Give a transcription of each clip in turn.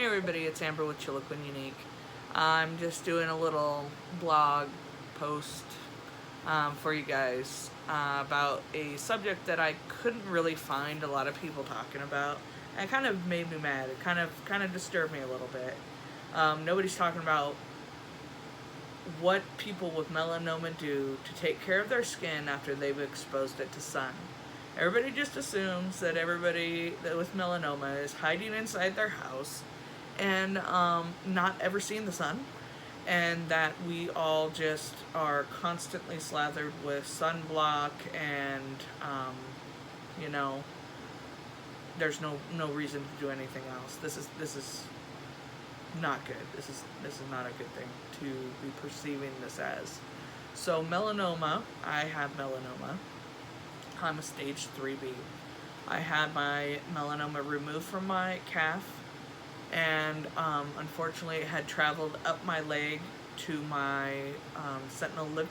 Hey everybody, it's Amber with Chiloquin Unique. I'm just doing a little blog post for you guys about a subject that I couldn't really find a lot of people talking about. And it kind of made me mad. It kind of disturbed me a little bit. Nobody's talking about what people with melanoma do to take care of their skin after they've exposed it to sun. Everybody just assumes that everybody that with melanoma is hiding inside their house and not ever seeing the sun, and that we all just are constantly slathered with sunblock, and you know, there's no reason to do anything else. This is not good. This is not a good thing to be perceiving this as. So melanoma, I have melanoma. I'm a stage 3B. I had my melanoma removed from my calf, and unfortunately it had traveled up my leg to my sentinel lymph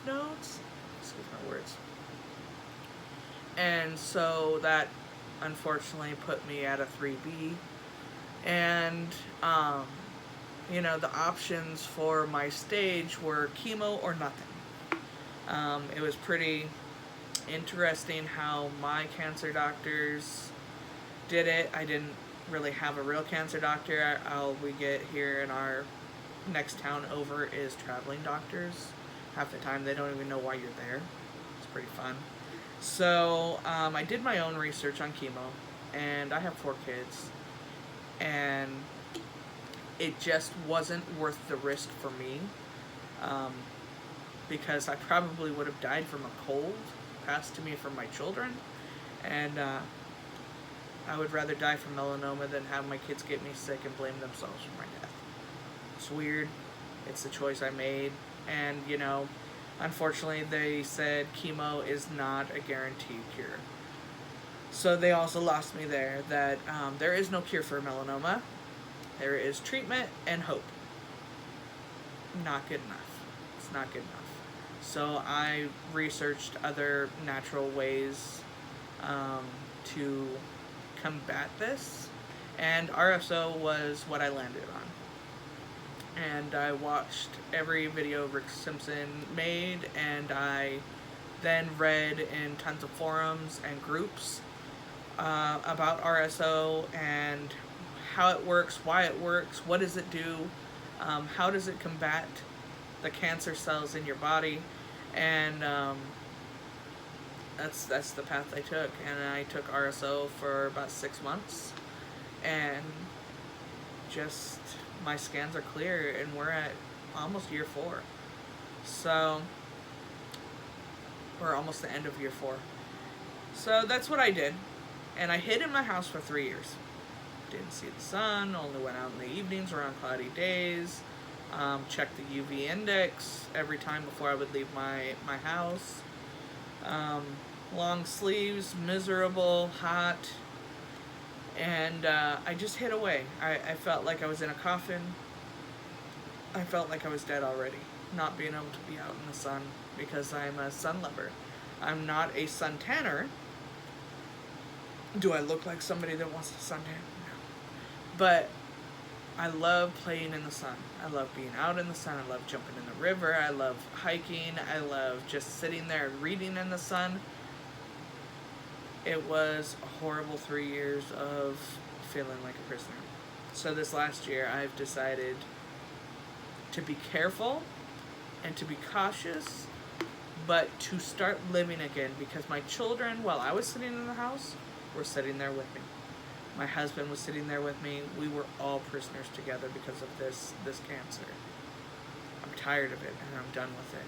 nodes. Excuse my words. And so that unfortunately put me at a 3B. And you know, the options for my stage were chemo or nothing. It was pretty interesting how my cancer doctors did it. I didn't really have a real cancer doctor. All we get here in our next town over is traveling doctors. Half the time they don't even know why you're there. It's pretty fun. So I did my own research on chemo, and I have 4 kids, and it just wasn't worth the risk for me, because I probably would have died from a cold passed to me from my children, and I would rather die from melanoma than have my kids get me sick and blame themselves for my death. It's weird. It's the choice I made, and you know, unfortunately they said chemo is not a guaranteed cure. So they also lost me there, that there is no cure for melanoma. There is treatment and hope. Not good enough. It's not good enough. So I researched other natural ways to combat this, and RSO was what I landed on. And I watched every video Rick Simpson made, and I then read in tons of forums and groups about RSO and how it works, why it works, what does it do, how does it combat the cancer cells in your body, and that's the path I took. And I took RSO for about 6 months, and just my scans are clear, and we're at almost year 4. So we're almost the end of year 4. So that's what I did, and I hid in my house for 3 years. Didn't see the sun, only went out in the evenings or on cloudy days. Checked the UV index every time before I would leave my house. Long sleeves, miserable, hot, and I just hid away. I felt like I was in a coffin. I felt like I was dead already, not being able to be out in the sun, because I'm a sun lover. I'm not a sun tanner. Do I look like somebody that wants to suntan? No. But I love playing in the sun. I love being out in the sun. I love jumping in the river. I love hiking. I love just sitting there and reading in the sun. It was a horrible 3 years of feeling like a prisoner. So this last year, I've decided to be careful and to be cautious, but to start living again, because my children, while I was sitting in the house, were sitting there with me. My husband was sitting there with me. We were all prisoners together because of this cancer. I'm tired of it, and I'm done with it.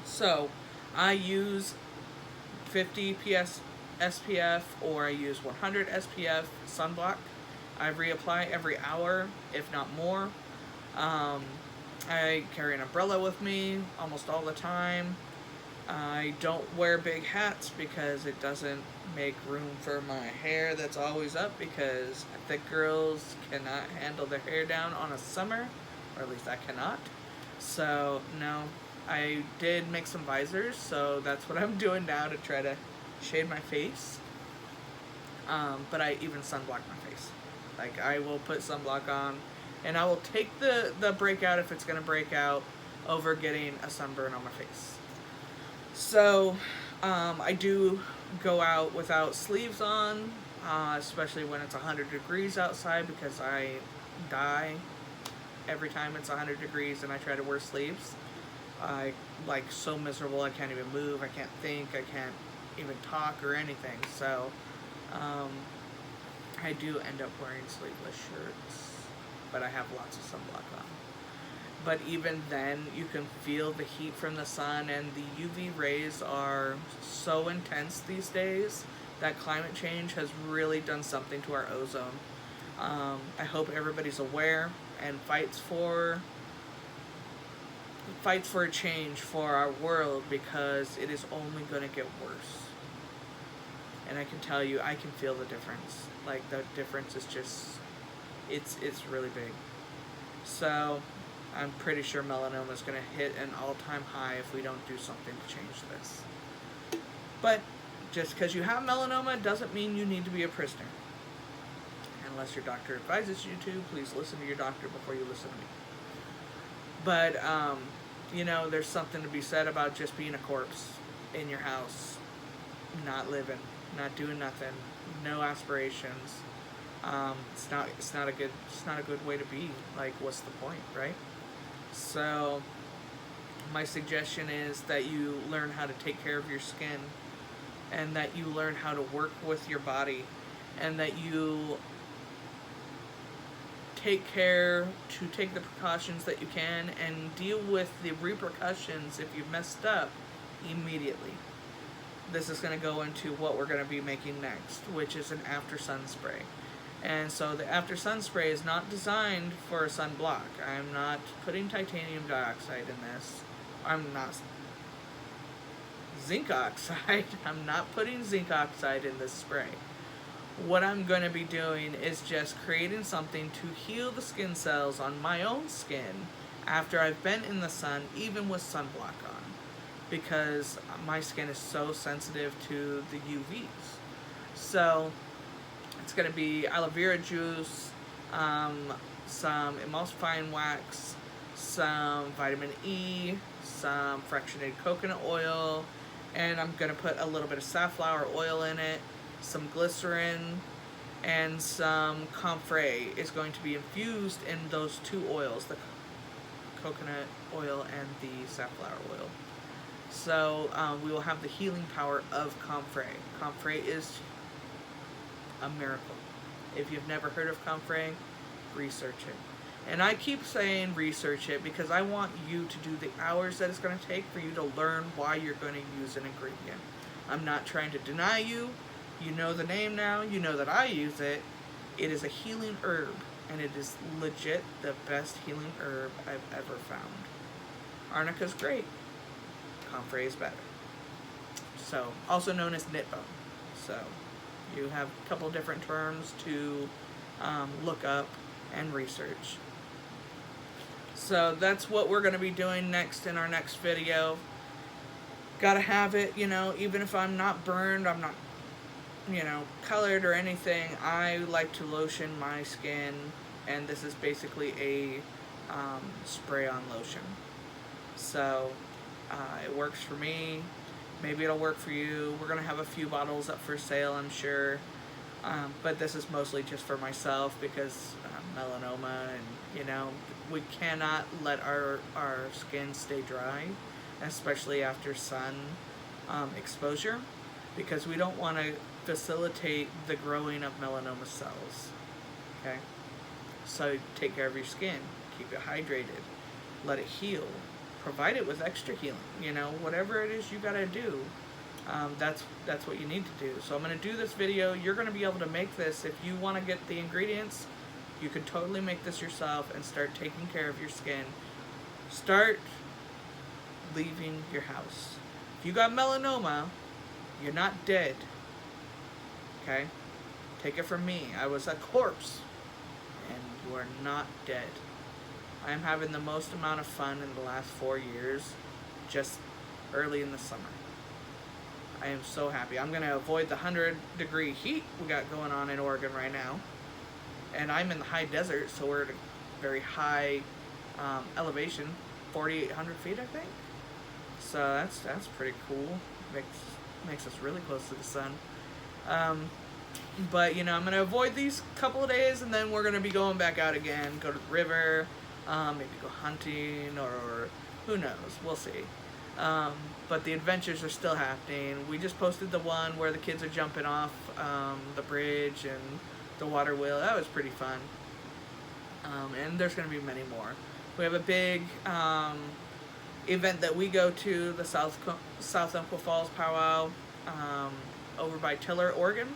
So I use 50 SPF, or I use 100 SPF sunblock. I reapply every hour, if not more. I carry an umbrella with me almost all the time. I don't wear big hats because it doesn't make room for my hair that's always up, because thick girls cannot handle their hair down on a summer, or at least I cannot. So no, I did make some visors, so that's what I'm doing now to try to shade my face. But I even sunblock my face. Like, I will put sunblock on, and I will take the breakout, if it's going to break out, over getting a sunburn on my face. So, I do go out without sleeves on, especially when it's 100 degrees outside, because I die every time it's 100 degrees and I try to wear sleeves. I, like, so miserable, I can't even move, I can't think, I can't even talk or anything. So, I do end up wearing sleeveless shirts, but I have lots of sunblock on. But even then, you can feel the heat from the sun, and the UV rays are so intense these days that climate change has really done something to our ozone. I hope everybody's aware and fights for a change for our world, because it is only going to get worse. And I can tell you, I can feel the difference. Like, the difference is just, it's really big. So, I'm pretty sure melanoma is going to hit an all-time high if we don't do something to change this. But just because you have melanoma doesn't mean you need to be a prisoner. Unless your doctor advises you to, please listen to your doctor before you listen to me. But, you know, there's something to be said about just being a corpse in your house, not living, not doing nothing, no aspirations. It's not a good way to be. Like, what's the point, right? So, my suggestion is that you learn how to take care of your skin, and that you learn how to work with your body, and that you take care to take the precautions that you can and deal with the repercussions if you've messed up immediately. This is going to go into what we're going to be making next, which is an after sun spray. And so the after sun spray is not designed for a sunblock. I'm not putting titanium dioxide in this. I'm not zinc oxide. I'm not putting zinc oxide in this spray. What I'm going to be doing is just creating something to heal the skin cells on my own skin after I've been in the sun, even with sunblock on, because my skin is so sensitive to the UVs. So it's going to be aloe vera juice, some emulsifying wax, some vitamin E, some fractionated coconut oil, and I'm going to put a little bit of safflower oil in it, some glycerin, and some comfrey is going to be infused in those two oils, the coconut oil and the safflower oil. So we will have the healing power of comfrey. Comfrey is a miracle. If you've never heard of comfrey, research it. And I keep saying research it because I want you to do the hours that it's going to take for you to learn why you're going to use an ingredient. I'm not trying to deny you. You know the name now. You know that I use it. It is a healing herb, and it is legit the best healing herb I've ever found. Arnica's great. Comfrey is better. So, also known as knit bone. So, you have a couple different terms to look up and research. So, that's what we're going to be doing next in our next video. Gotta have it, you know, even if I'm not burned, I'm not, you know, colored or anything. I like to lotion my skin, and this is basically a spray-on lotion. So, it works for me. Maybe it'll work for you. We're going to have a few bottles up for sale, I'm sure. But this is mostly just for myself because melanoma, and, you know, we cannot let our skin stay dry, especially after sun exposure, because we don't want to facilitate the growing of melanoma cells. Okay? So take care of your skin. Keep it hydrated. Let it heal. Provide it with extra healing. You know, whatever it is you gotta do, that's what you need to do. So I'm gonna do this video. You're gonna be able to make this. If you want to get the ingredients, you can totally make this yourself and start taking care of your skin. Start leaving your house. If you got melanoma, you're not dead. Okay? Take it from me. I was a corpse, and you are not dead. I am having the most amount of fun in the last 4 years, just early in the summer. I am so happy. I'm going to avoid the 100-degree heat we got going on in Oregon right now. And I'm in the high desert, so we're at a very high elevation, 4,800 feet, I think. So that's pretty cool. Makes us really close to the sun. But you know, I'm gonna avoid these couple of days, and then we're gonna be going back out again. Go to the river, maybe go hunting, or who knows? We'll see. But the adventures are still happening. We just posted the one where the kids are jumping off the bridge and the water wheel. That was pretty fun. And there's gonna be many more. We have a big event that we go to, the South Umpqua Falls Powwow, over by Tiller, Oregon,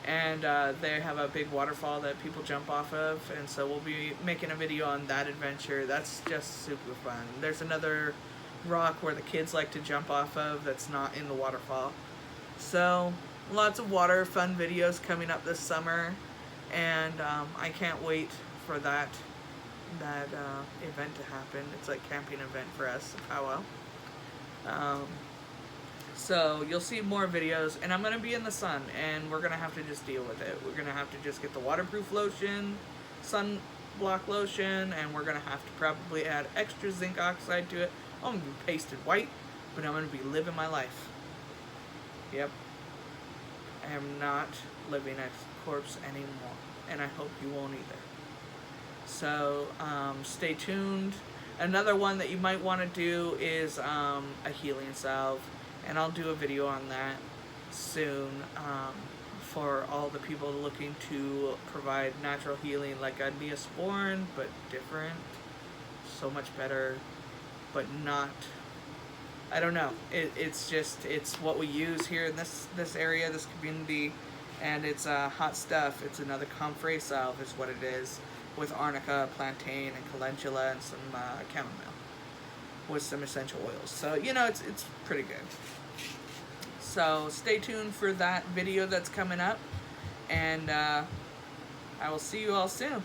and they have a big waterfall that people jump off of, and so we'll be making a video on that adventure. That's just super fun. There's another rock where the kids like to jump off of that's not in the waterfall. So lots of water fun videos coming up this summer, and I can't wait for that event to happen. It's like camping event for us, a powwow. So you'll see more videos, and I'm gonna be in the sun, and we're gonna have to just deal with it. We're gonna have to just get the waterproof lotion, sunblock lotion, and we're gonna have to probably add extra zinc oxide to it. I'm gonna be pasted white, but I'm gonna be living my life. Yep. I am not living a corpse anymore, and I hope you won't either. So stay tuned. Another one that you might want to do is a healing salve, and I'll do a video on that soon for all the people looking to provide natural healing, like a Neosporin, but different, so much better, but not, I don't know, it's what we use here in this area, this community, and it's hot stuff. It's another comfrey salve is what it is, with arnica, plantain, and calendula, and some chamomile, with some essential oils. So, you know, it's pretty good. So stay tuned for that video that's coming up, and I will see you all soon.